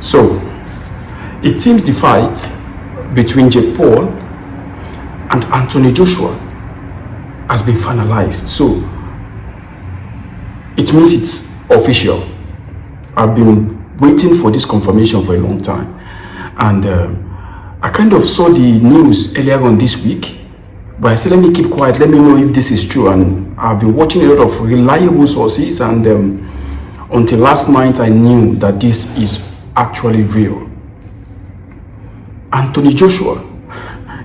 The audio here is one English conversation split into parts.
So, it seems the fight between Jake Paul and Anthony Joshua has been finalized. So, it means it's official. I've been waiting for this confirmation for a long time. And I kind of saw the news earlier on this week, but I said, let me keep quiet, let me know if this is true. And I've been watching a lot of reliable sources, and until last night, I knew that this is actually real. Anthony Joshua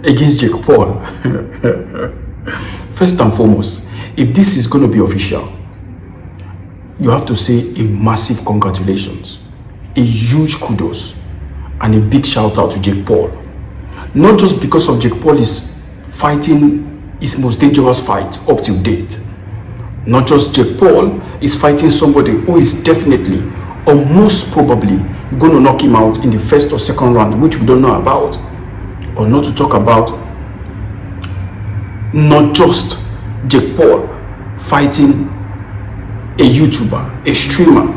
against Jake Paul. First and foremost, if this is going to be official, you have to say a massive congratulations, a huge kudos, and a big shout out to Jake Paul. Not just because of Jake Paul is fighting his most dangerous fight up till date. Not just Jake Paul is fighting somebody who is definitely or most probably going to knock him out in the first or second round, which we don't know about. Or not to talk about not just Jake Paul fighting a YouTuber, a streamer.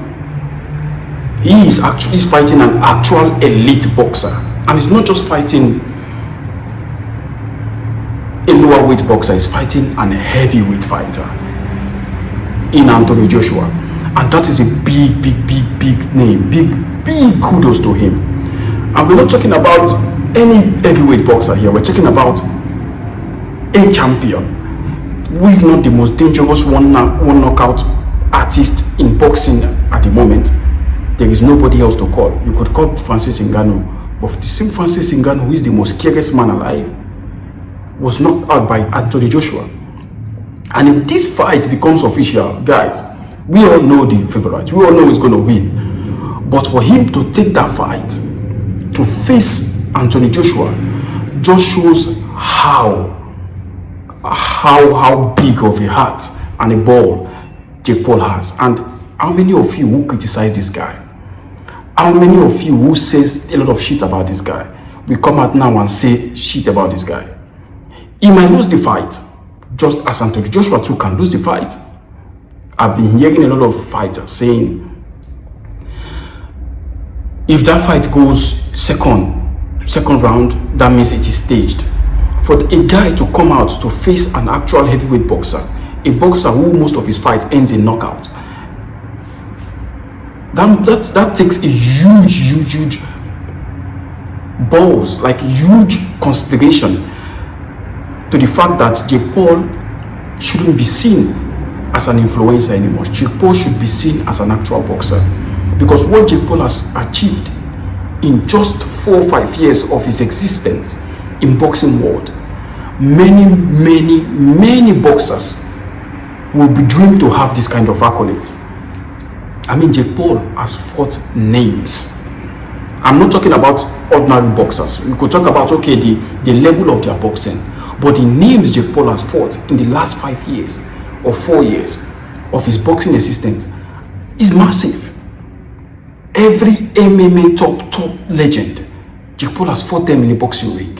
He's fighting an actual elite boxer. And he's not just fighting a lower weight boxer, he's fighting an heavyweight fighter in Anthony Joshua. And that is a big name, big kudos to him. And we're not talking about any heavyweight boxer here, we're talking about a champion. We've not the most dangerous one knockout artist in boxing at the moment. There is nobody else to call. You could call Francis Ngannou, but the same Francis Ngannou, who is the most scariest man alive, was knocked out by Anthony Joshua. And if this fight becomes official, guys, we all know the favorite. We all know he's going to win. But for him to take that fight, to face Anthony Joshua, just shows how big of a heart and a ball Jake Paul has. And how many of you who criticize this guy? How many of you who says a lot of shit about this guy will come out now and say shit about this guy? He might lose the fight, just as Anthony Joshua too can lose the fight. I've been hearing a lot of fighters saying, if that fight goes second round, that means it is staged. For a guy to come out to face an actual heavyweight boxer, a boxer who most of his fights ends in knockout, that takes a huge balls, like huge consideration to the fact that Jake Paul shouldn't be seen as an influencer anymore. Jake Paul should be seen as an actual boxer, because what Jake Paul has achieved in just 4 or 5 years of his existence in boxing world, many boxers will be dreamed to have this kind of accolades. I mean, Jake Paul has fought names. I'm not talking about ordinary boxers. We could talk about, okay, the level of their boxing, but the names Jake Paul has fought in the last 5 years or 4 years of his boxing existence is massive. Every MMA top legend, Jake Paul has fought them in the boxing ring.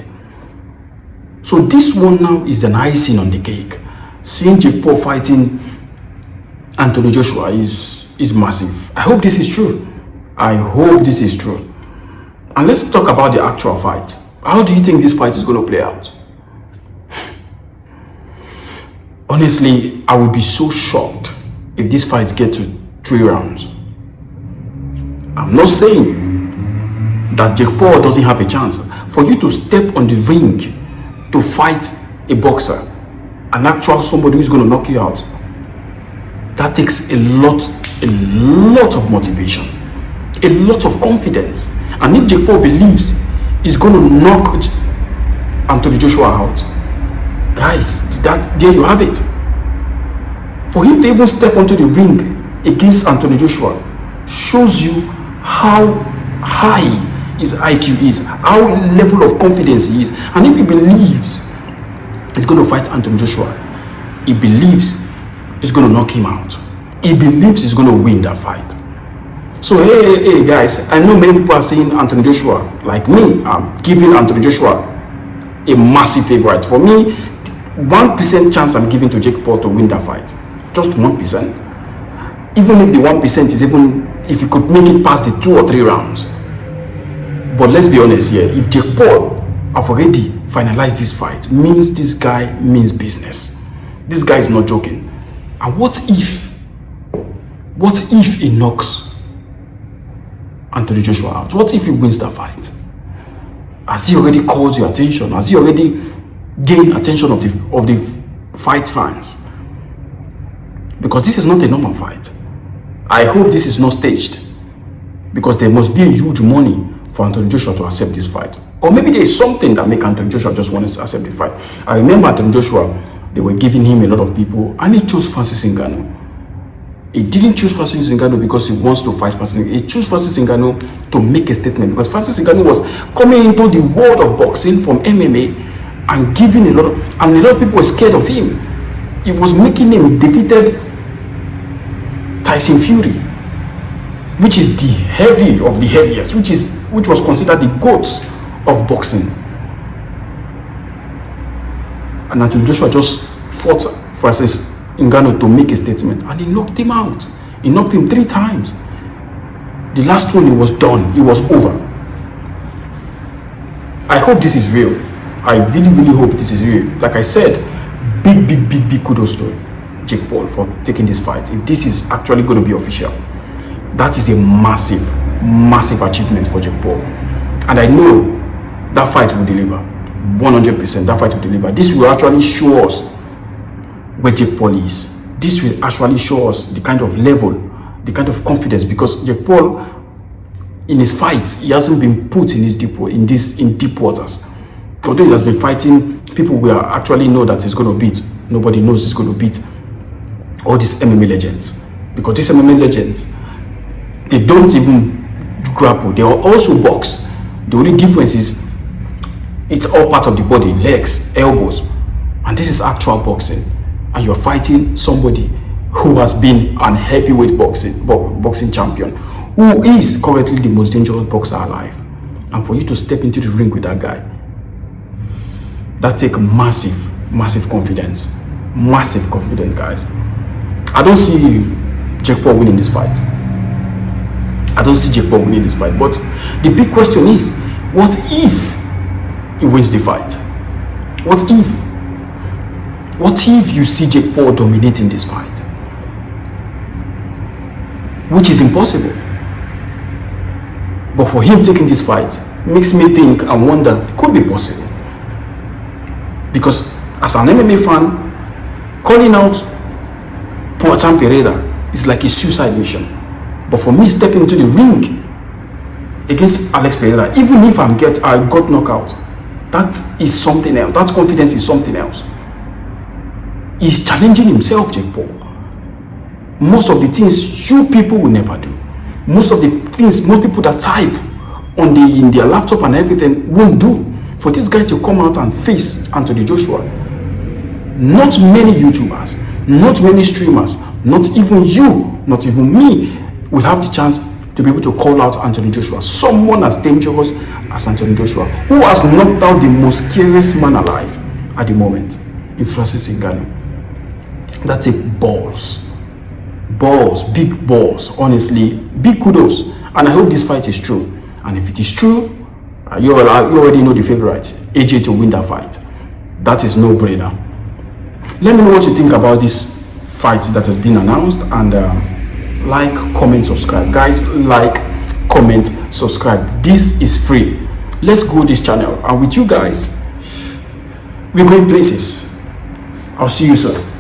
So this one now is an icing on the cake. Seeing Jake Paul fighting Anthony Joshua is massive. I hope this is true. I hope this is true. And let's talk about the actual fight. How do you think this fight is going to play out? Honestly, I would be so shocked if this fight gets to 3 rounds. I'm not saying that Jake Paul doesn't have a chance. For you to step on the ring to fight a boxer, an actual somebody who's going to knock you out, that takes a lot of motivation, a lot of confidence. And if Jake Paul believes he's going to knock Anthony Joshua out, guys, there you have it. For him to even step onto the ring against Anthony Joshua shows you how high his IQ is, how level of confidence he is. And if he believes he's going to fight Anthony Joshua, he believes he's going to knock him out. He believes he's going to win that fight. So hey guys, I know many people are saying Anthony Joshua, like me, I'm giving Anthony Joshua a massive favorite. For me, 1% chance I'm giving to Jake Paul to win that fight. Just 1%. Even if the 1% is even if he could make it past the 2 or 3 rounds, But let's be honest here. If Jake Paul have already finalized this fight, means this guy means business. This guy is not joking. And what if he knocks Anthony Joshua out? What if he wins that fight? Has he already called your attention? Has he already gained attention of the fight fans? Because this is not a normal fight. I hope this is not staged, because there must be a huge money for Anthony Joshua to accept this fight. Or maybe there is something that makes Anthony Joshua just want to accept the fight. I remember Anthony Joshua, they were giving him a lot of people, and he chose Francis Ngannou. He didn't choose Francis Ngannou because he wants to fight Francis Ngannou. He chose Francis Ngannou to make a statement, because Francis Ngannou was coming into the world of boxing from MMA and giving and a lot of people were scared of him. It was making him defeated Tyson Fury, which is the heavy of the heaviest, which was considered the GOAT of boxing. And Anthony Joshua just fought Francis Ngannou to make a statement, and he knocked him out. He knocked him 3 times. The last one, he was done. It was over. I hope this is real. I really hope this is real. Like I said, big kudos to Jake Paul for taking this fight. If this is actually going to be official, that is a massive achievement for Jake Paul. And I know that fight will deliver. 100% that fight will deliver. This will actually show us where Jake Paul is. This will actually show us the kind of level, the kind of confidence, because Jake Paul, in his fights, he hasn't been put in deep waters. Although he has been fighting people we actually know that he's going to beat, nobody knows he's going to beat all these MMA legends. Because these MMA legends, they don't even grapple. They are also box. The only difference is it's all part of the body, legs, elbows, and this is actual boxing. And you're fighting somebody who has been an heavyweight boxing champion, who is currently the most dangerous boxer alive. And for you to step into the ring with that guy, that takes massive confidence. Massive confidence, guys. I don't see Jake Paul winning this fight. But the big question is, what if he wins the fight? What if you see Jake Paul dominating this fight? Which is impossible. But for him taking this fight makes me think and wonder, it could be possible. Because as an MMA fan, calling out Poatan Pereira is like a suicide mission. But for me, stepping into the ring against Alex Pereira, even if I got knocked out, that is something else. That confidence is something else. He's challenging himself, Jake Paul. Most of the things you people will never do. Most of the things most people that type in their laptop and everything won't do. For this guy to come out and face Anthony Joshua, not many YouTubers, not many streamers, not even you, not even me, will have the chance to be able to call out Anthony Joshua. Someone as dangerous as Anthony Joshua, who has knocked out the most scariest man alive at the moment, in Francis Ngannou. That takes big balls, honestly, big kudos. And I hope this fight is true. And if it is true, you already know the favorite, AJ, to win that fight. That is no brainer. Let me know what you think about this fight that has been announced, and like, comment, subscribe. Guys, like, comment, subscribe. This is free. Let's grow this channel, and with you guys, we're going places. I'll see you soon.